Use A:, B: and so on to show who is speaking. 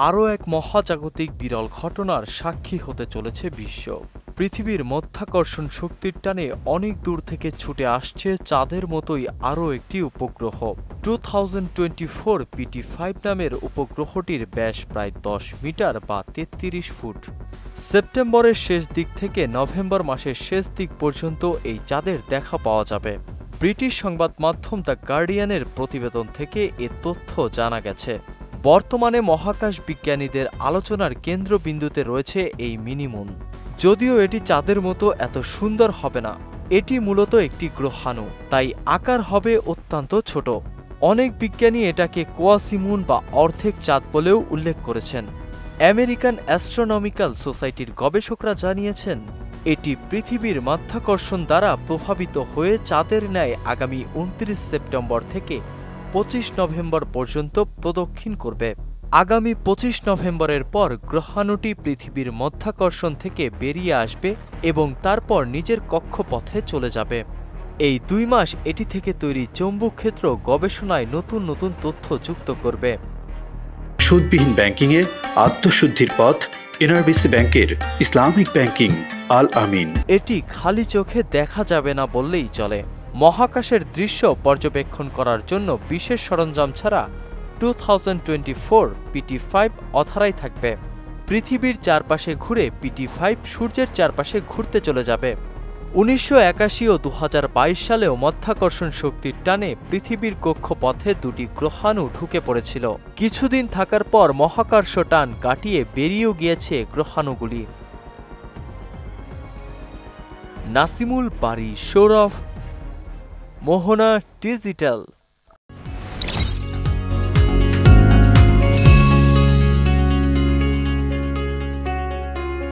A: আরও এক মহাজাগতিক বিরল ঘটনার সাক্ষী হতে চলেছে বিশ্ব। পৃথিবীর মাধ্যাকর্ষণ শক্তির টানে অনেক দূর থেকে ছুটে আসছে চাঁদের মতোই আরও একটি উপগ্রহ। 2024 PT5 নামের উপগ্রহটির ব্যাস প্রায় 10 মিটার বা 33 ফুট। সেপ্টেম্বরের শেষ দিক থেকে নভেম্বর মাসের শেষ দিক পর্যন্ত এই চাঁদের দেখা পাওয়া যাবে। ব্রিটিশ সংবাদ মাধ্যম দ্য গার্ডিয়ানের প্রতিবেদন থেকে এ তথ্য জানা গেছে। বর্তমানে মহাকাশ বিজ্ঞানীদের আলোচনার কেন্দ্রবিন্দুতে রয়েছে এই মিনি মুন। যদিও এটি চাঁদের মতো এত সুন্দর হবে না, এটি মূলত একটি গ্রহাণু, তাই আকার হবে অত্যন্ত ছোট। অনেক বিজ্ঞানী এটাকে কোয়াসিমুন বা অর্ধেক চাঁদ বলেও উল্লেখ করেছেন। আমেরিকান অ্যাস্ট্রোনমিক্যাল সোসাইটির গবেষকরা জানিয়েছেন, এটি পৃথিবীর মাধ্যাকর্ষণ দ্বারা প্রভাবিত হয়ে চাঁদের ন্যায় আগামী 29 সেপ্টেম্বর থেকে 25 নভেম্বর পর্যন্ত প্রদক্ষিণ করবে। আগামী 25 নভেম্বরের পর গ্রহাণুটি পৃথিবীর মাধ্যাকর্ষণ থেকে বেরিয়ে আসবে এবং তারপর নিজের কক্ষপথে চলে যাবে। এই 2 মাস এটি থেকে তৈরি চৌম্বক ক্ষেত্র গবেষণায় নতুন নতুন তথ্য যুক্ত করবে।
B: সুদবিহীন ব্যাংকিংয়ে আত্মশুদ্ধির পথ এনআরবিসি ব্যাংকের ইসলামিক ব্যাংকিং আল আমিন।
A: এটি খালি চোখে দেখা যাবে না বললেই চলে। মহাকাশের দৃশ্য পর্যবেক্ষণ করার জন্য বিশেষ সরঞ্জাম ছাড়া 2024 PT5 অথারাই থাকবে। পৃথিবীর চারপাশে ঘুরে PT5 সূর্যের চারপাশে ঘুরতে চলে যাবে। 1981 ও 2022 সালেও মাধ্যাকর্ষণ শক্তির টানে পৃথিবীর কক্ষপথে 2টি গ্রহাণু ঢুকে পড়েছিল। কিছুদিন থাকার পর মহাকর্ষ টান কাটিয়ে বেরিয়েও গিয়েছে গ্রহাণুগুলি। নাসিমুল বারী, সৌরভ, মোহনা ডিজিটাল।